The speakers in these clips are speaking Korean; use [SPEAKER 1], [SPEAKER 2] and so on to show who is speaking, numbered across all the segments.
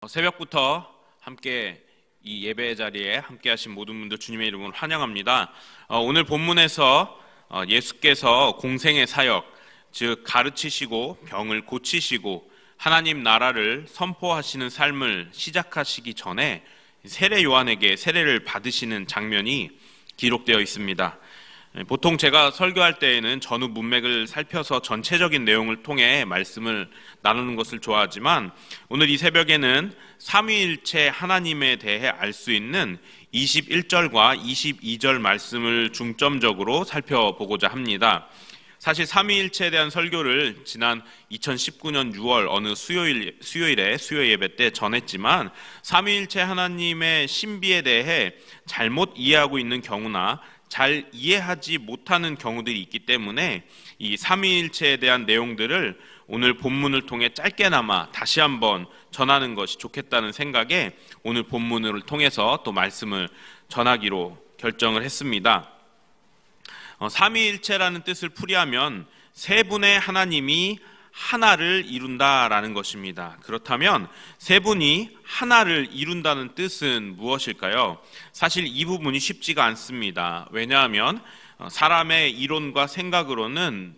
[SPEAKER 1] 새벽부터 함께 이 예배 자리에 함께 하신 모든 분들 주님의 이름으로 환영합니다. 오늘 본문에서 예수께서 공생의 사역, 즉 가르치시고 병을 고치시고 하나님 나라를 선포하시는 삶을 시작하시기 전에 세례 요한에게 세례를 받으시는 장면이 기록되어 있습니다. 보통 제가 설교할 때에는 전후 문맥을 살펴서 전체적인 내용을 통해 말씀을 나누는 것을 좋아하지만 오늘 이 새벽에는 삼위일체 하나님에 대해 알 수 있는 21절과 22절 말씀을 중점적으로 살펴보고자 합니다. 사실 삼위일체에 대한 설교를 지난 2019년 6월 어느 수요일에 수요 예배 때 전했지만 삼위일체 하나님의 신비에 대해 잘못 이해하고 있는 경우나 잘 이해하지 못하는 경우들이 있기 때문에 이 삼위일체에 대한 내용들을 오늘 본문을 통해 짧게나마 다시 한번 전하는 것이 좋겠다는 생각에 오늘 본문을 통해서 또 말씀을 전하기로 결정을 했습니다. 삼위일체라는 뜻을 풀이하면 세 분의 하나님이 하나를 이룬다라는 것입니다. 그렇다면 세 분이 하나를 이룬다는 뜻은 무엇일까요? 사실 이 부분이 쉽지가 않습니다. 왜냐하면 사람의 이론과 생각으로는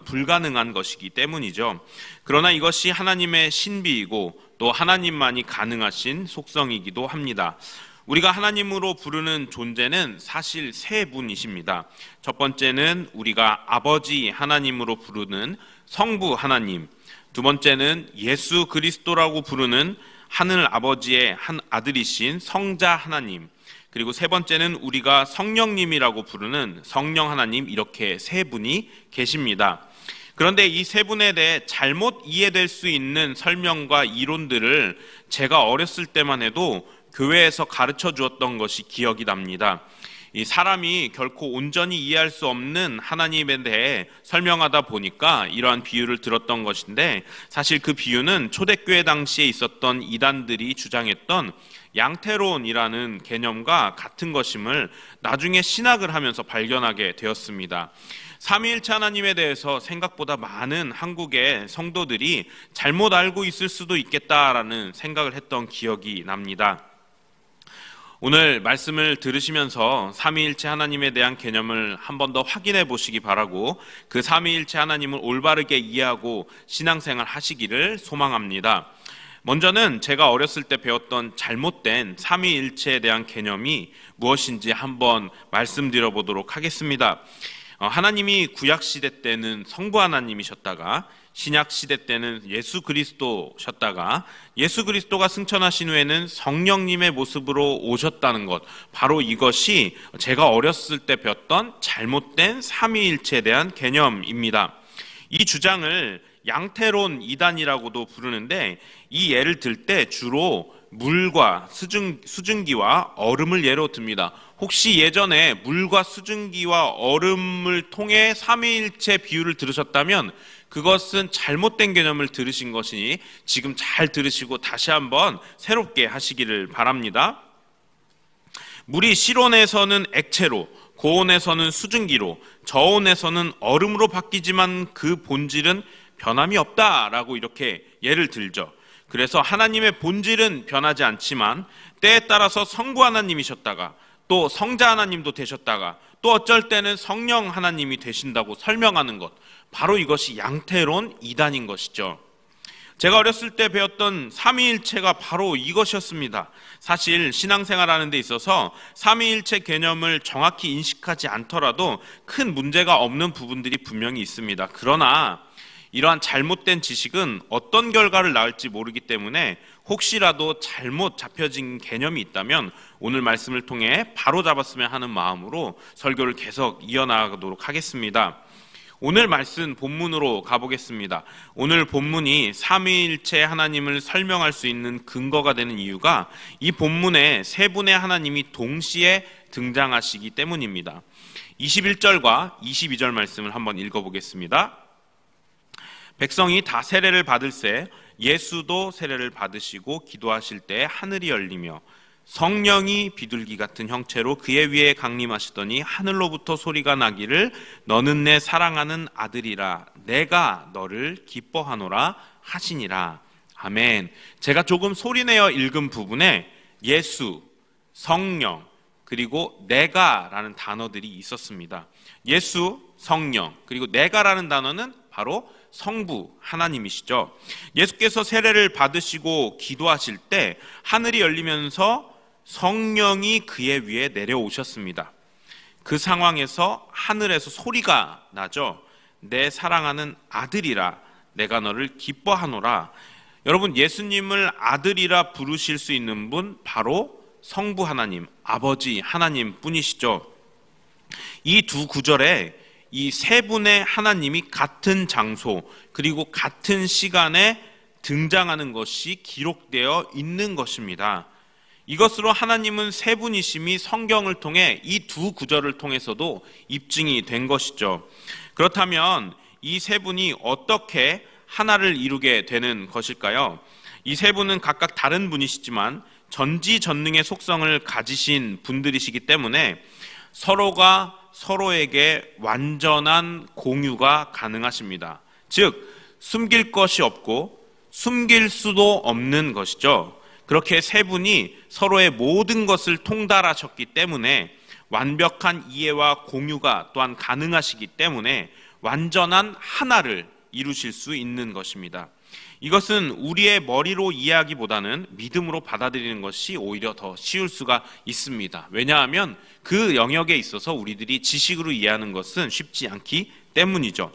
[SPEAKER 1] 불가능한 것이기 때문이죠. 그러나 이것이 하나님의 신비이고 또 하나님만이 가능하신 속성이기도 합니다. 우리가 하나님으로 부르는 존재는 사실 세 분이십니다. 첫 번째는 우리가 아버지 하나님으로 부르는 성부 하나님, 두 번째는 예수 그리스도라고 부르는 하늘 아버지의 한 아들이신 성자 하나님, 그리고 세 번째는 우리가 성령님이라고 부르는 성령 하나님, 이렇게 세 분이 계십니다. 그런데 이 세 분에 대해 잘못 이해될 수 있는 설명과 이론들을 제가 어렸을 때만 해도 교회에서 가르쳐 주었던 것이 기억이 납니다. 이 사람이 결코 온전히 이해할 수 없는 하나님에 대해 설명하다 보니까 이러한 비유를 들었던 것인데, 사실 그 비유는 초대교회 당시에 있었던 이단들이 주장했던 양태론이라는 개념과 같은 것임을 나중에 신학을 하면서 발견하게 되었습니다. 삼위일체 하나님에 대해서 생각보다 많은 한국의 성도들이 잘못 알고 있을 수도 있겠다라는 생각을 했던 기억이 납니다. 오늘 말씀을 들으시면서 삼위일체 하나님에 대한 개념을 한 번 더 확인해 보시기 바라고, 그 삼위일체 하나님을 올바르게 이해하고 신앙생활 하시기를 소망합니다. 먼저는 제가 어렸을 때 배웠던 잘못된 삼위일체에 대한 개념이 무엇인지 한번 말씀드려 보도록 하겠습니다. 하나님이 구약시대 때는 성부 하나님이셨다가 신약시대 때는 예수 그리스도셨다가 예수 그리스도가 승천하신 후에는 성령님의 모습으로 오셨다는 것, 바로 이것이 제가 어렸을 때 배웠던 잘못된 삼위일체에 대한 개념입니다. 이 주장을 양태론 이단이라고도 부르는데, 이 예를 들 때 주로 물과 수증기와 얼음을 예로 듭니다. 혹시 예전에 물과 수증기와 얼음을 통해 삼위일체 비유를 들으셨다면 그것은 잘못된 개념을 들으신 것이니 지금 잘 들으시고 다시 한번 새롭게 하시기를 바랍니다. 물이 실온에서는 액체로, 고온에서는 수증기로, 저온에서는 얼음으로 바뀌지만 그 본질은 변함이 없다라고 이렇게 예를 들죠. 그래서 하나님의 본질은 변하지 않지만 때에 따라서 성부 하나님이셨다가 또 성자 하나님도 되셨다가 또 어쩔 때는 성령 하나님이 되신다고 설명하는 것, 바로 이것이 양태론 이단인 것이죠. 제가 어렸을 때 배웠던 삼위일체가 바로 이것이었습니다. 사실 신앙생활하는 데 있어서 삼위일체 개념을 정확히 인식하지 않더라도 큰 문제가 없는 부분들이 분명히 있습니다. 그러나 이러한 잘못된 지식은 어떤 결과를 낳을지 모르기 때문에 혹시라도 잘못 잡혀진 개념이 있다면 오늘 말씀을 통해 바로 잡았으면 하는 마음으로 설교를 계속 이어나가도록 하겠습니다. 오늘 말씀 본문으로 가보겠습니다. 오늘 본문이 삼위일체 하나님을 설명할 수 있는 근거가 되는 이유가 이 본문에 세 분의 하나님이 동시에 등장하시기 때문입니다. 21절과 22절 말씀을 한번 읽어보겠습니다. 백성이 다 세례를 받을새 예수도 세례를 받으시고 기도하실 때 하늘이 열리며 성령이 비둘기 같은 형체로 그의 위에 강림하시더니 하늘로부터 소리가 나기를 너는 내 사랑하는 아들이라 내가 너를 기뻐하노라 하시니라. 아멘. 제가 조금 소리내어 읽은 부분에 예수, 성령, 그리고 내가라는 단어들이 있었습니다. 예수, 성령, 그리고 내가라는 단어는 바로 성부 하나님이시죠. 예수께서 세례를 받으시고 기도하실 때 하늘이 열리면서 성령이 그의 위에 내려오셨습니다. 그 상황에서 하늘에서 소리가 나죠. 내 사랑하는 아들이라 내가 너를 기뻐하노라. 여러분, 예수님을 아들이라 부르실 수 있는 분 바로 성부 하나님, 아버지 하나님 뿐이시죠. 이 두 구절에 이 세 분의 하나님이 같은 장소 그리고 같은 시간에 등장하는 것이 기록되어 있는 것입니다. 이것으로 하나님은 세 분이심이 성경을 통해 이 두 구절을 통해서도 입증이 된 것이죠. 그렇다면 이 세 분이 어떻게 하나를 이루게 되는 것일까요? 이 세 분은 각각 다른 분이시지만 전지전능의 속성을 가지신 분들이시기 때문에 서로가 서로에게 완전한 공유가 가능하십니다. 즉, 숨길 것이 없고 숨길 수도 없는 것이죠. 그렇게 세 분이 서로의 모든 것을 통달하셨기 때문에 완벽한 이해와 공유가 또한 가능하시기 때문에 완전한 하나를 이루실 수 있는 것입니다. 이것은 우리의 머리로 이해하기보다는 믿음으로 받아들이는 것이 오히려 더 쉬울 수가 있습니다. 왜냐하면 그 영역에 있어서 우리들이 지식으로 이해하는 것은 쉽지 않기 때문이죠.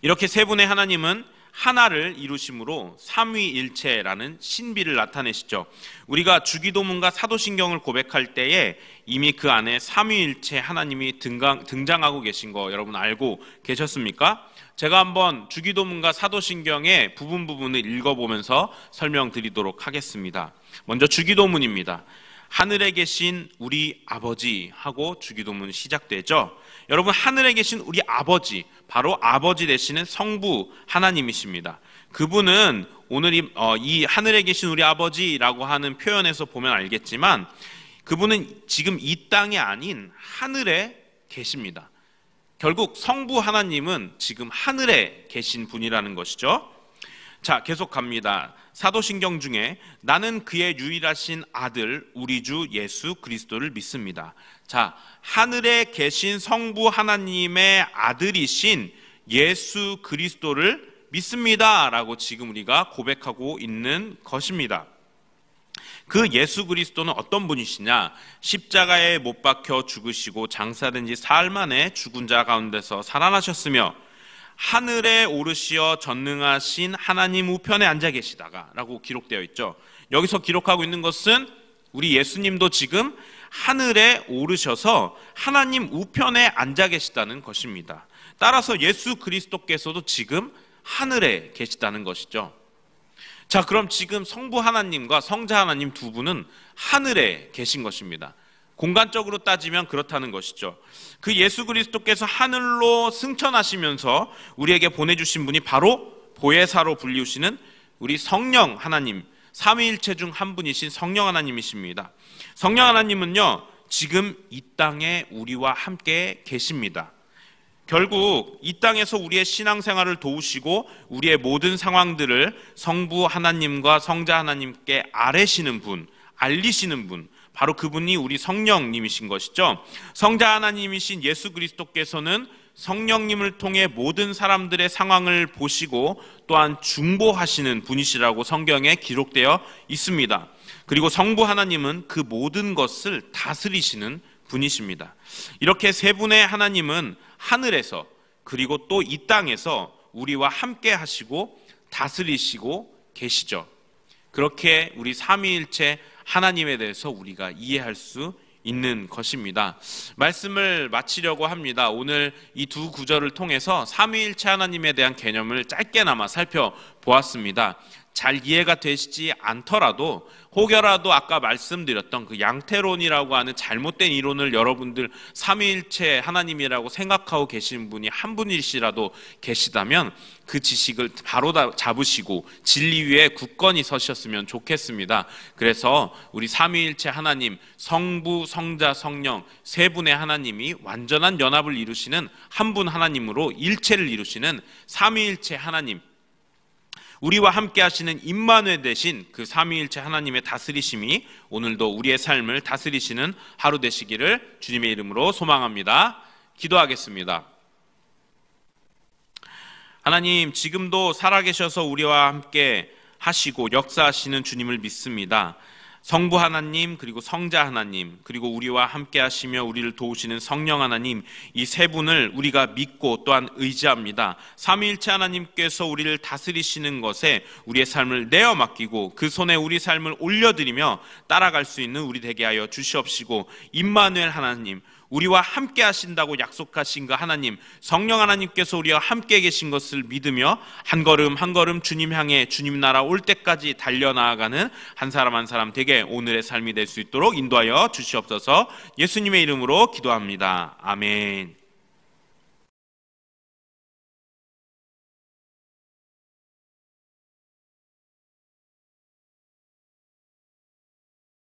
[SPEAKER 1] 이렇게 세 분의 하나님은 하나를 이루심으로 삼위일체라는 신비를 나타내시죠. 우리가 주기도문과 사도신경을 고백할 때에 이미 그 안에 삼위일체 하나님이 등장하고 계신 거 여러분 알고 계셨습니까? 제가 한번 주기도문과 사도신경의 부분을 읽어보면서 설명드리도록 하겠습니다. 먼저 주기도문입니다. 하늘에 계신 우리 아버지 하고 주기도문 시작되죠. 여러분, 하늘에 계신 우리 아버지, 바로 아버지 되시는 성부 하나님이십니다. 그분은 오늘 이 하늘에 계신 우리 아버지라고 하는 표현에서 보면 알겠지만 그분은 지금 이 땅이 아닌 하늘에 계십니다. 결국 성부 하나님은 지금 하늘에 계신 분이라는 것이죠. 자, 계속 갑니다. 사도신경 중에 나는 그의 유일하신 아들 우리 주 예수 그리스도를 믿습니다. 자, 하늘에 계신 성부 하나님의 아들이신 예수 그리스도를 믿습니다 라고 지금 우리가 고백하고 있는 것입니다. 그 예수 그리스도는 어떤 분이시냐? 십자가에 못 박혀 죽으시고 장사된 지 사흘 만에 죽은 자 가운데서 살아나셨으며 하늘에 오르시어 전능하신 하나님 우편에 앉아 계시다가 라고 기록되어 있죠. 여기서 기록하고 있는 것은 우리 예수님도 지금 하늘에 오르셔서 하나님 우편에 앉아 계시다는 것입니다. 따라서 예수 그리스도께서도 지금 하늘에 계시다는 것이죠. 자, 그럼 지금 성부 하나님과 성자 하나님 두 분은 하늘에 계신 것입니다. 공간적으로 따지면 그렇다는 것이죠. 그 예수 그리스도께서 하늘로 승천하시면서 우리에게 보내주신 분이 바로 보혜사로 불리우시는 우리 성령 하나님, 삼위일체 중 한 분이신 성령 하나님이십니다. 성령 하나님은요, 지금 이 땅에 우리와 함께 계십니다. 결국 이 땅에서 우리의 신앙생활을 도우시고 우리의 모든 상황들을 성부 하나님과 성자 하나님께 아뢰시는 분, 알리시는 분, 바로 그분이 우리 성령님이신 것이죠. 성자 하나님이신 예수 그리스도께서는 성령님을 통해 모든 사람들의 상황을 보시고 또한 중보하시는 분이시라고 성경에 기록되어 있습니다. 그리고 성부 하나님은 그 모든 것을 다스리시는 분이십니다. 이렇게 세 분의 하나님은 하늘에서 그리고 또 이 땅에서 우리와 함께 하시고 다스리시고 계시죠. 그렇게 우리 삼위일체 하나님에 대해서 우리가 이해할 수 있는 것입니다. 말씀을 마치려고 합니다. 오늘 이 두 구절을 통해서 삼위일체 하나님에 대한 개념을 짧게나마 살펴보았습니다. 잘 이해가 되시지 않더라도 혹여라도 아까 말씀드렸던 그 양태론이라고 하는 잘못된 이론을 여러분들 삼위일체 하나님이라고 생각하고 계신 분이 한 분이시라도 계시다면 그 지식을 바로 다 잡으시고 진리 위에 굳건히 서셨으면 좋겠습니다. 그래서 우리 삼위일체 하나님, 성부, 성자, 성령 세 분의 하나님이 완전한 연합을 이루시는 한 분 하나님으로 일체를 이루시는 삼위일체 하나님, 우리와 함께 하시는 임마누엘 되신 그 삼위일체 하나님의 다스리심이 오늘도 우리의 삶을 다스리시는 하루 되시기를 주님의 이름으로 소망합니다. 기도하겠습니다. 하나님, 지금도 살아계셔서 우리와 함께 하시고 역사하시는 주님을 믿습니다. 성부 하나님, 그리고 성자 하나님, 그리고 우리와 함께 하시며 우리를 도우시는 성령 하나님, 이 세 분을 우리가 믿고 또한 의지합니다. 삼위일체 하나님께서 우리를 다스리시는 것에 우리의 삶을 내어 맡기고 그 손에 우리 삶을 올려드리며 따라갈 수 있는 우리 되게 하여 주시옵시고, 임마누엘 하나님, 우리와 함께 하신다고 약속하신 그 하나님, 성령 하나님께서 우리와 함께 계신 것을 믿으며 한 걸음 한 걸음 주님 향해 주님 나라 올 때까지 달려나아가는 한 사람 한 사람 되게 오늘의 삶이 될 수 있도록 인도하여 주시옵소서. 예수님의 이름으로 기도합니다. 아멘.